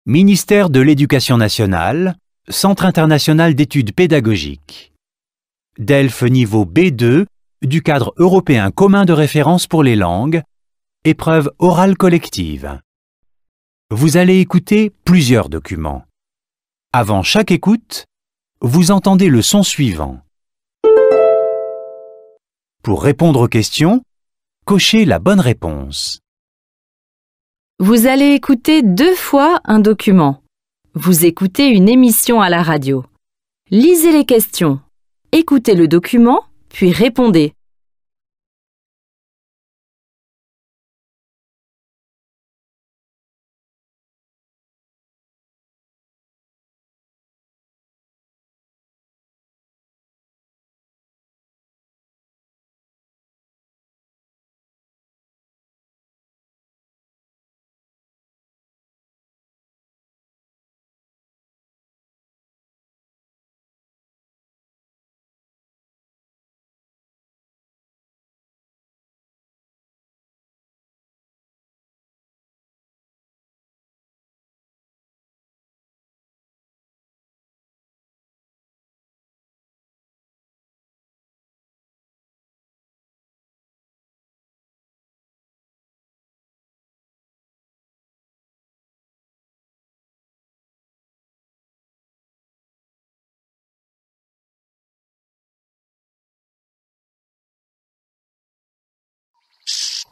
Ministère de l'Éducation nationale, Centre international d'études pédagogiques. DELF niveau B2 du cadre européen commun de référence pour les langues, épreuve orale collective. Vous allez écouter plusieurs documents. Avant chaque écoute, vous entendez le son suivant. Pour répondre aux questions, cochez la bonne réponse. Vous allez écouter 2 fois un document. Vous écoutez une émission à la radio. Lisez les questions. Écoutez le document, puis répondez.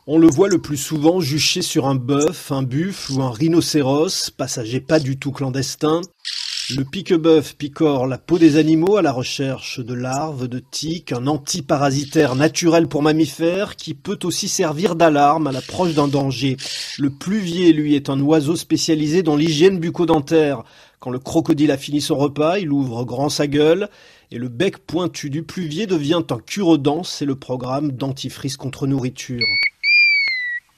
On le voit le plus souvent juché sur un bœuf, un buffle ou un rhinocéros, passager pas du tout clandestin. Le pique-bœuf picore la peau des animaux à la recherche de larves, de tiques, un antiparasitaire naturel pour mammifères qui peut aussi servir d'alarme à l'approche d'un danger. Le pluvier, lui, est un oiseau spécialisé dans l'hygiène bucco-dentaire. Quand le crocodile a fini son repas, il ouvre grand sa gueule et le bec pointu du pluvier devient un cure-dents, c'est le programme dentifrice contre nourriture.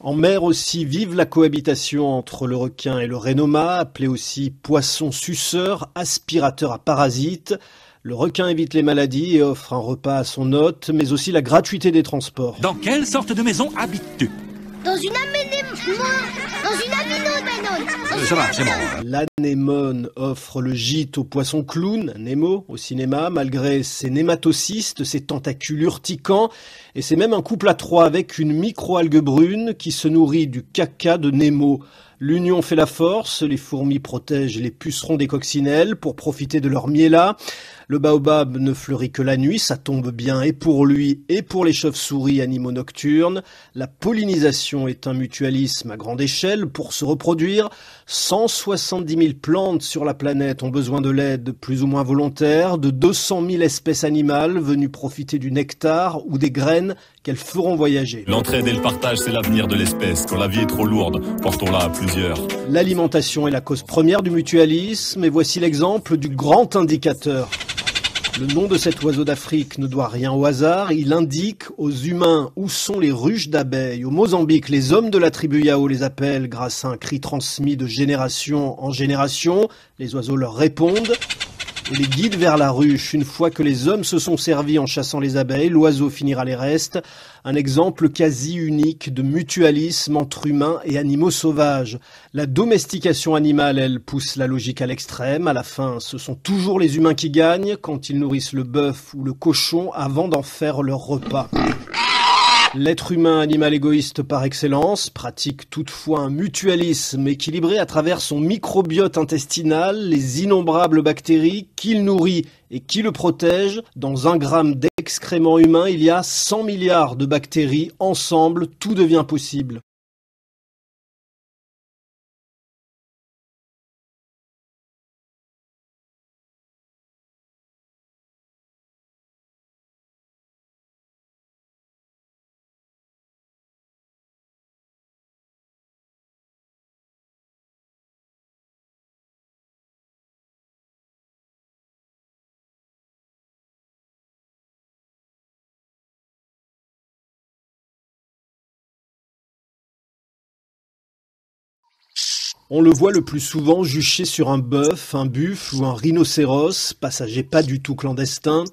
En mer aussi, vive la cohabitation entre le requin et le rhinoma, appelé aussi poisson suceur, aspirateur à parasites. Le requin évite les maladies et offre un repas à son hôte, mais aussi la gratuité des transports. Dans quelle sorte de maison habites-tu? Dans une Ça va, c'est bon. L'anémone offre le gîte au poisson clown, Nemo, au cinéma, malgré ses nématocystes, ses tentacules urticants, et c'est même un couple à 3 avec une microalgue brune qui se nourrit du caca de Nemo. L'union fait la force, les fourmis protègent les pucerons des coccinelles pour profiter de leur miella. Le baobab ne fleurit que la nuit, ça tombe bien et pour lui et pour les chauves-souris, animaux nocturnes. La pollinisation est un mutualisme à grande échelle pour se reproduire. 170 000 plantes sur la planète ont besoin de l'aide plus ou moins volontaire, de 200 000 espèces animales venues profiter du nectar ou des graines qu'elles feront voyager. L'entraide et le partage, c'est l'avenir de l'espèce. Quand la vie est trop lourde, portons-la à plusieurs. L'alimentation est la cause première du mutualisme et voici l'exemple du grand indicateur. Le nom de cet oiseau d'Afrique ne doit rien au hasard, il indique aux humains où sont les ruches d'abeilles. Au Mozambique, les hommes de la tribu Yao les appellent grâce à un cri transmis de génération en génération. Les oiseaux leur répondent et les guident vers la ruche. Une fois que les hommes se sont servis en chassant les abeilles, l'oiseau finira les restes. Un exemple quasi unique de mutualisme entre humains et animaux sauvages. La domestication animale, elle, pousse la logique à l'extrême. À la fin, ce sont toujours les humains qui gagnent quand ils nourrissent le bœuf ou le cochon avant d'en faire leur repas. L'être humain, animal égoïste par excellence, pratique toutefois un mutualisme équilibré à travers son microbiote intestinal, les innombrables bactéries qu'il nourrit et qui le protègent. Dans 1 gramme d'excréments humains, il y a 100 milliards de bactéries. Ensemble, tout devient possible. On le voit le plus souvent juché sur un bœuf, un buffle ou un rhinocéros, passager pas du tout clandestin.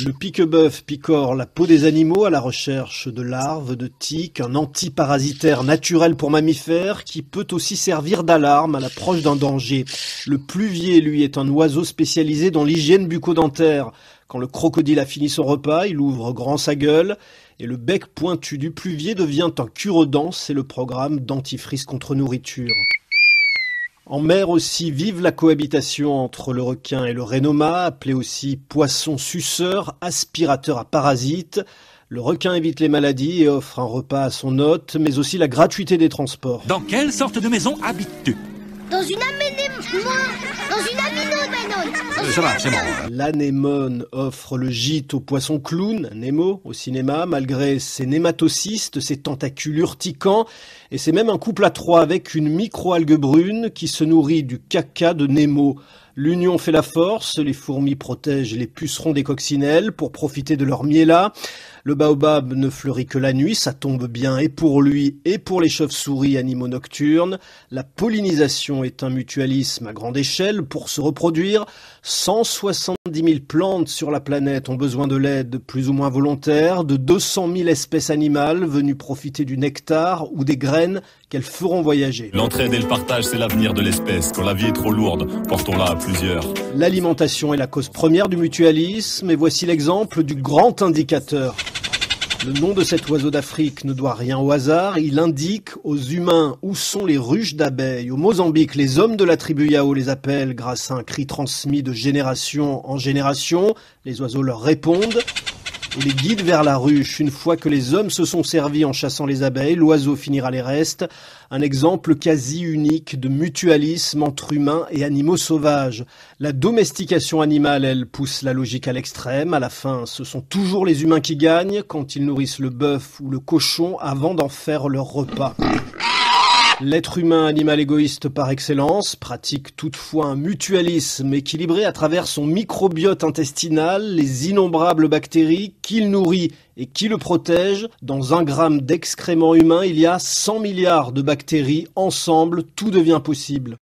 Le pique-bœuf picore la peau des animaux à la recherche de larves, de tiques, un antiparasitaire naturel pour mammifères qui peut aussi servir d'alarme à l'approche d'un danger. Le pluvier, lui, est un oiseau spécialisé dans l'hygiène bucco-dentaire. Quand le crocodile a fini son repas, il ouvre grand sa gueule et le bec pointu du pluvier devient un cure-dents, c'est le programme dentifrice contre nourriture. En mer aussi, vive la cohabitation entre le requin et le rénoma, appelé aussi poisson suceur, aspirateur à parasites. Le requin évite les maladies et offre un repas à son hôte, mais aussi la gratuité des transports. Dans quelle sorte de maison habites-tu? Dans une Ça va, c'est bon. L'anémone offre le gîte au poisson clown, Nemo, au cinéma, malgré ses nématocystes, ses tentacules urticants, et c'est même un couple à trois avec une micro-algue brune qui se nourrit du caca de Nemo. L'union fait la force, les fourmis protègent les pucerons des coccinelles pour profiter de leur miella. Le baobab ne fleurit que la nuit, ça tombe bien et pour lui et pour les chauves-souris, animaux nocturnes. La pollinisation est un mutualisme à grande échelle pour se reproduire. 170 000 plantes sur la planète ont besoin de l'aide plus ou moins volontaire, de 200 000 espèces animales venues profiter du nectar ou des graines qu'elles feront voyager. L'entraide et le partage, c'est l'avenir de l'espèce. Quand la vie est trop lourde, portons-la à plusieurs. L'alimentation est la cause première du mutualisme et voici l'exemple du grand indicateur. Le nom de cet oiseau d'Afrique ne doit rien au hasard, il indique aux humains où sont les ruches d'abeilles. Au Mozambique, les hommes de la tribu Yao les appellent grâce à un cri transmis de génération en génération. Les oiseaux leur répondent et les guident vers la ruche. Une fois que les hommes se sont servis en chassant les abeilles, l'oiseau finira les restes. Un exemple quasi unique de mutualisme entre humains et animaux sauvages. La domestication animale, elle, pousse la logique à l'extrême. À la fin, ce sont toujours les humains qui gagnent quand ils nourrissent le bœuf ou le cochon avant d'en faire leur repas. L'être humain, animal égoïste par excellence, pratique toutefois un mutualisme équilibré à travers son microbiote intestinal, les innombrables bactéries qu'il nourrit et qui le protègent. Dans 1 gramme d'excréments humains, il y a 100 milliards de bactéries. Ensemble, tout devient possible.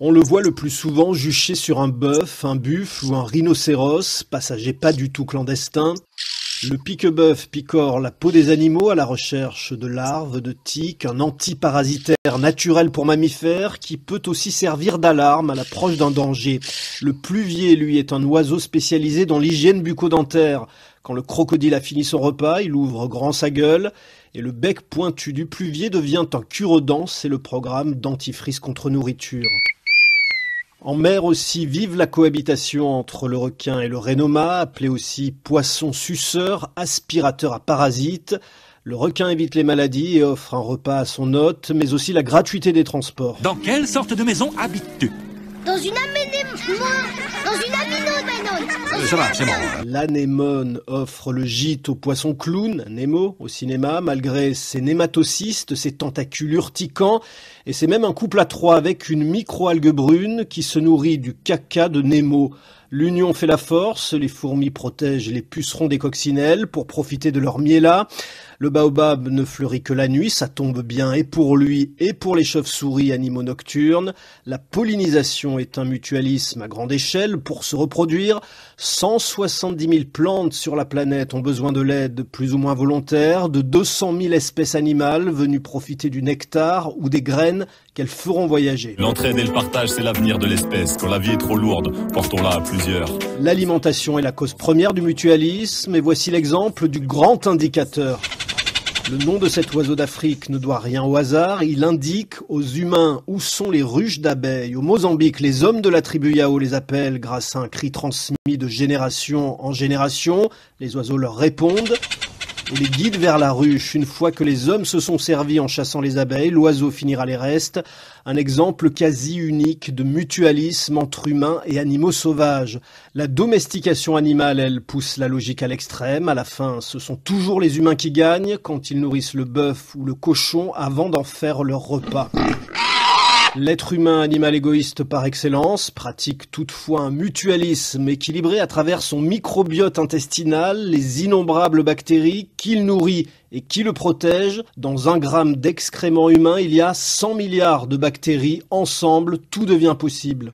On le voit le plus souvent juché sur un bœuf, un buffle ou un rhinocéros, passager pas du tout clandestin. Le pique-bœuf picore la peau des animaux à la recherche de larves, de tiques, un antiparasitaire naturel pour mammifères qui peut aussi servir d'alarme à l'approche d'un danger. Le pluvier, lui, est un oiseau spécialisé dans l'hygiène bucco-dentaire. Quand le crocodile a fini son repas, il ouvre grand sa gueule et le bec pointu du pluvier devient un cure-dents, c'est le programme dentifrice contre nourriture. En mer aussi, vive la cohabitation entre le requin et le rénoma, appelé aussi poisson suceur, aspirateur à parasites. Le requin évite les maladies et offre un repas à son hôte, mais aussi la gratuité des transports. Dans quelle sorte de maison habites-tu? Dans une Ça va, c'est bon. L'anémone offre le gîte au poisson clown, Nemo, au cinéma, malgré ses nématocystes, ses tentacules urticants, et c'est même un couple à trois avec une micro-algue brune qui se nourrit du caca de Nemo. L'union fait la force, les fourmis protègent les pucerons des coccinelles pour profiter de leur miella. Le baobab ne fleurit que la nuit, ça tombe bien et pour lui et pour les chauves-souris, animaux nocturnes. La pollinisation est un mutualisme à grande échelle pour se reproduire. 170 000 plantes sur la planète ont besoin de l'aide plus ou moins volontaire de 200 000 espèces animales venues profiter du nectar ou des graines qu'elles feront voyager. L'entraide et le partage, c'est l'avenir de l'espèce. Quand la vie est trop lourde, portons-la à plusieurs. L'alimentation est la cause première du mutualisme et voici l'exemple du grand indicateur. Le nom de cet oiseau d'Afrique ne doit rien au hasard, il indique aux humains où sont les ruches d'abeilles. Au Mozambique, les hommes de la tribu Yao les appellent grâce à un cri transmis de génération en génération. Les oiseaux leur répondent et les guident vers la ruche. Une fois que les hommes se sont servis en chassant les abeilles, l'oiseau finira les restes. Un exemple quasi unique de mutualisme entre humains et animaux sauvages. La domestication animale, elle, pousse la logique à l'extrême. À la fin, ce sont toujours les humains qui gagnent quand ils nourrissent le bœuf ou le cochon avant d'en faire leur repas. L'être humain, animal égoïste par excellence, pratique toutefois un mutualisme équilibré à travers son microbiote intestinal, les innombrables bactéries qu'il nourrit et qui le protègent. Dans 1 gramme d'excréments humains, il y a 100 milliards de bactéries. Ensemble, tout devient possible.